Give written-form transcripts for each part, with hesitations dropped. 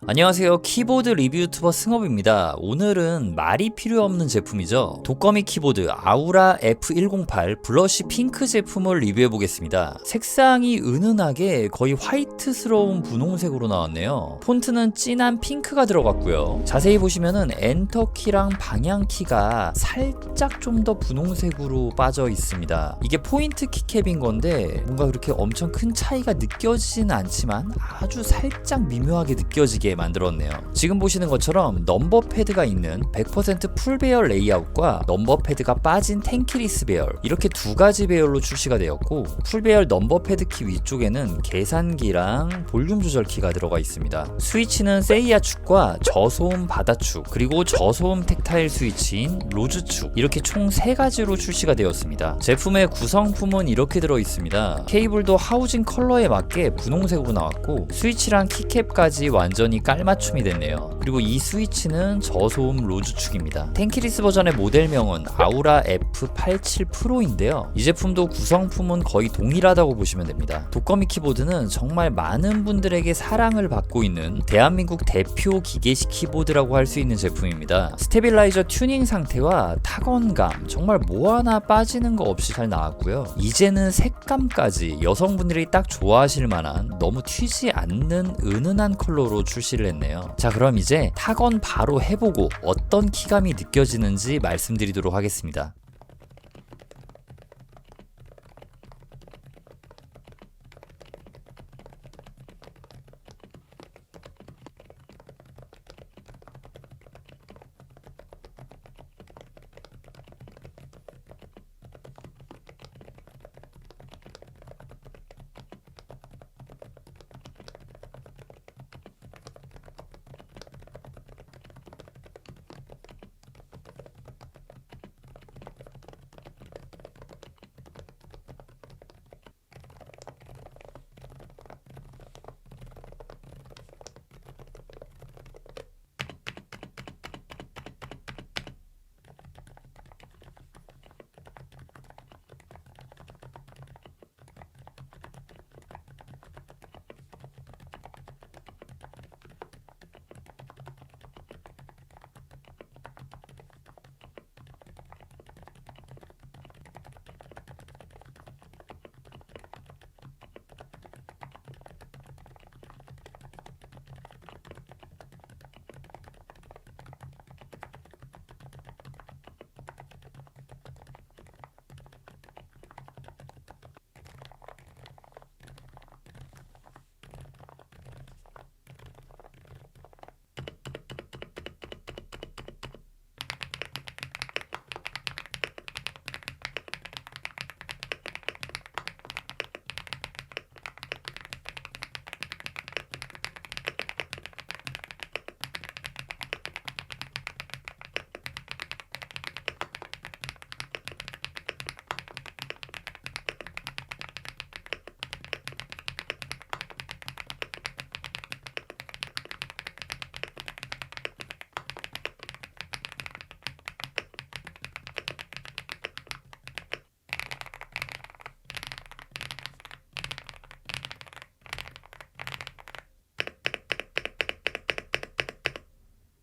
안녕하세요. 키보드 리뷰 유튜버 승업입니다. 오늘은 말이 필요 없는 제품이죠. 독거미 키보드 아우라 F108 블러쉬 핑크 제품을 리뷰해 보겠습니다. 색상이 은은하게 거의 화이트스러운 분홍색으로 나왔네요. 폰트는 진한 핑크가 들어갔고요. 자세히 보시면은 엔터키랑 방향키가 살짝 좀 더 분홍색으로 빠져 있습니다. 이게 포인트 키캡인 건데 뭔가 그렇게 엄청 큰 차이가 느껴지진 않지만 아주 살짝 미묘하게 느껴지게 만들었네요. 지금 보시는 것처럼 넘버 패드가 있는 100% 풀 배열 레이아웃과 넘버 패드가 빠진 텐키리스 배열, 이렇게 두 가지 배열로 출시가 되었고, 풀 배열 넘버 패드 키 위쪽에는 계산기랑 볼륨 조절 키가 들어가 있습니다. 스위치는 세이아 축과 저소음 바다 축, 그리고 저소음 텍타일 스위치인 로즈 축, 이렇게 총 3가지로 출시가 되었습니다. 제품의 구성품은 이렇게 들어 있습니다. 케이블도 하우징 컬러에 맞게 분홍색으로 나왔고, 스위치랑 키캡까지 완전히 깔맞춤이 됐네요. 그리고 이 스위치는 저소음 로즈 축입니다. 텐키리스 버전의 모델명은 아우라 F87 프로인데요. 이 제품도 구성품은 거의 동일하다고 보시면 됩니다. 독거미 키보드는 정말 많은 분들에게 사랑을 받고 있는 대한민국 대표 기계식 키보드라고 할 수 있는 제품입니다. 스테빌라이저 튜닝 상태와 타건감, 정말 뭐 하나 빠지는 거 없이 잘 나왔고요. 이제는 색감까지 여성분들이 딱 좋아하실 만한 너무 튀지 않는 은은한 컬러로 출시를 했네요. 자, 그럼 이제 타건 바로 해보고 어떤 키감이 느껴지는지 말씀드리도록 하겠습니다.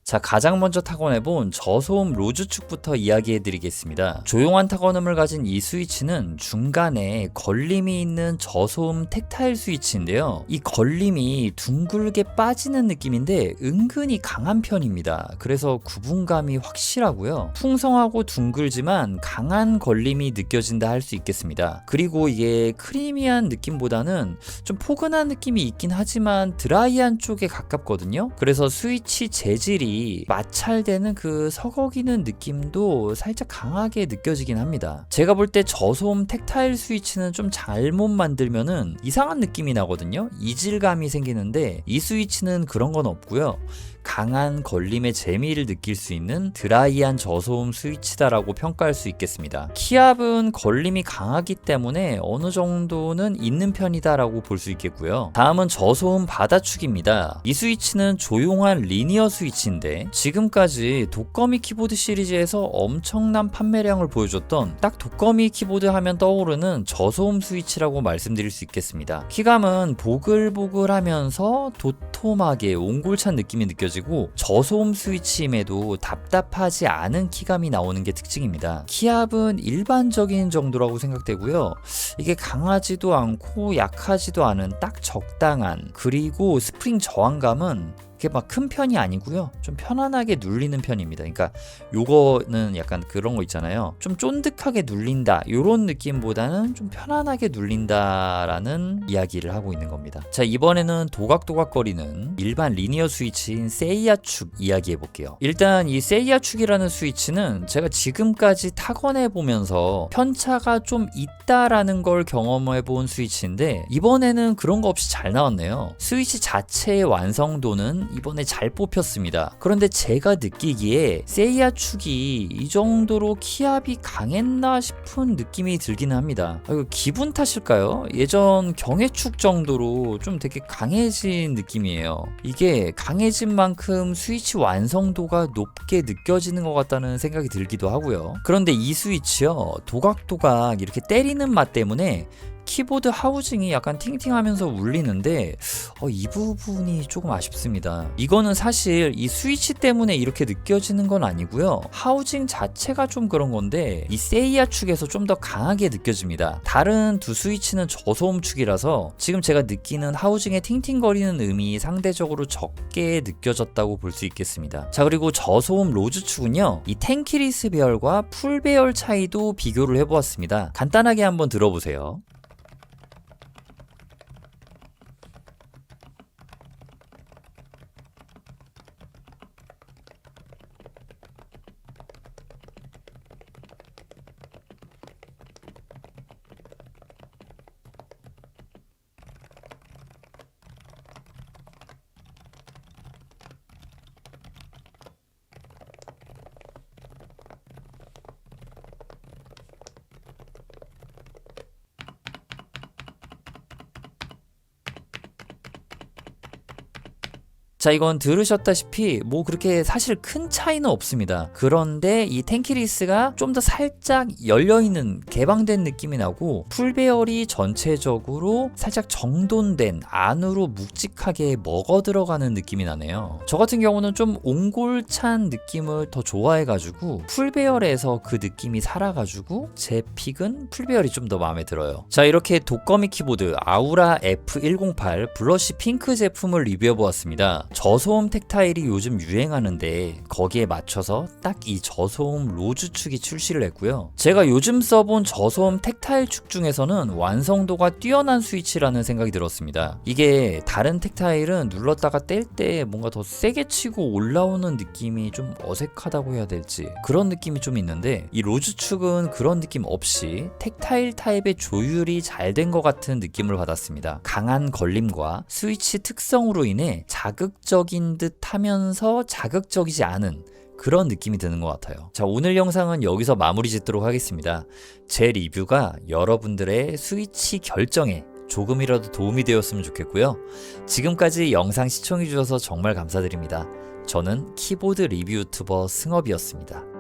자, 가장 먼저 타건해본 저소음 로즈 축부터 이야기해드리겠습니다. 조용한 타건음을 가진 이 스위치는 중간에 걸림이 있는 저소음 텍타일 스위치인데요. 이 걸림이 둥글게 빠지는 느낌인데 은근히 강한 편입니다. 그래서 구분감이 확실하고요. 풍성하고 둥글지만 강한 걸림이 느껴진다 할 수 있겠습니다. 그리고 이게 크리미한 느낌보다는 좀 포근한 느낌이 있긴 하지만 드라이한 쪽에 가깝거든요. 그래서 스위치 재질이 마찰되는 그 서걱이는 느낌도 살짝 강하게 느껴지긴 합니다. 제가 볼 때 저소음 텍타일 스위치는 좀 잘못 만들면은 이상한 느낌이 나거든요. 이질감이 생기는데 이 스위치는 그런 건 없고요. 강한 걸림의 재미를 느낄 수 있는 드라이한 저소음 스위치다라고 평가할 수 있겠습니다. 키압은 걸림이 강하기 때문에 어느 정도는 있는 편이다라고 볼 수 있겠고요. 다음은 저소음 바다축입니다. 이 스위치는 조용한 리니어 스위치인데 키보드인데 지금까지 독거미 키보드 시리즈에서 엄청난 판매량을 보여줬던 딱 독거미 키보드 하면 떠오르는 저소음 스위치라고 말씀드릴 수 있겠습니다. 키감은 보글보글하면서 도톰하게 옹골찬 느낌이 느껴지고 저소음 스위치임에도 답답하지 않은 키감이 나오는 게 특징입니다. 키압은 일반적인 정도라고 생각되고요. 이게 강하지도 않고 약하지도 않은 딱 적당한, 그리고 스프링 저항감은 이게 막 큰 편이 아니고요. 좀 편안하게 눌리는 편입니다. 그러니까 요거는 약간 그런 거 있잖아요. 좀 쫀득하게 눌린다 요런 느낌보다는 좀 편안하게 눌린다라는 이야기를 하고 있는 겁니다. 자, 이번에는 도각도각거리는 일반 리니어 스위치인 세이아 축 이야기해 볼게요. 일단 이 세이아 축이라는 스위치는 제가 지금까지 타건해 보면서 편차가 좀 있다라는 걸 경험해 본 스위치인데 이번에는 그런 거 없이 잘 나왔네요. 스위치 자체의 완성도는 이번에 잘 뽑혔습니다. 그런데 제가 느끼기에 세이아 축이 이 정도로 키압이 강했나 싶은 느낌이 들기는 합니다. 이거 기분 탓일까요? 예전 경해축 정도로 좀 되게 강해진 느낌이에요. 이게 강해진 만큼 스위치 완성도가 높게 느껴지는 것 같다는 생각이 들기도 하고요. 그런데 이 스위치요, 도각도각 이렇게 때리는 맛 때문에 키보드 하우징이 약간 팅팅하면서 울리는데 이 부분이 조금 아쉽습니다. 이거는 사실 이 스위치 때문에 이렇게 느껴지는 건 아니고요. 하우징 자체가 좀 그런 건데 이 세이아 축에서 좀 더 강하게 느껴집니다. 다른 두 스위치는 저소음 축이라서 지금 제가 느끼는 하우징의 팅팅거리는 음이 상대적으로 적게 느껴졌다고 볼 수 있겠습니다. 자, 그리고 저소음 로즈 축은요, 이 텐키리스 배열과 풀 배열 차이도 비교를 해보았습니다. 간단하게 한번 들어보세요. 자, 이건 들으셨다시피 뭐 그렇게 사실 큰 차이는 없습니다. 그런데 이 텐키리스가 좀 더 살짝 열려있는 개방된 느낌이 나고 풀배열이 전체적으로 살짝 정돈된 안으로 묵직하게 먹어 들어가는 느낌이 나네요. 저 같은 경우는 좀 옹골찬 느낌을 더 좋아해가지고 풀배열에서 그 느낌이 살아가지고 제 픽은 풀배열이 좀 더 마음에 들어요. 자, 이렇게 독거미 키보드 아우라 F108 블러쉬 핑크 제품을 리뷰해보았습니다. 저소음 텍타일이 요즘 유행하는데 거기에 맞춰서 딱 이 저소음 로즈 축이 출시를 했고요. 제가 요즘 써본 저소음 텍타일 축 중에서는 완성도가 뛰어난 스위치라는 생각이 들었습니다. 이게 다른 텍타일은 눌렀다가 뗄 때 뭔가 더 세게 치고 올라오는 느낌이 좀 어색하다고 해야 될지 그런 느낌이 좀 있는데 이 로즈 축은 그런 느낌 없이 텍타일 타입의 조율이 잘 된 것 같은 느낌을 받았습니다. 강한 걸림과 스위치 특성으로 인해 자극적인 듯 하면서 자극적이지 않은 그런 느낌이 드는 것 같아요. 자, 오늘 영상은 여기서 마무리 짓도록 하겠습니다. 제 리뷰가 여러분들의 스위치 결정에 조금이라도 도움이 되었으면 좋겠고요. 지금까지 영상 시청해주셔서 정말 감사드립니다. 저는 키보드 리뷰 유튜버 승업이었습니다.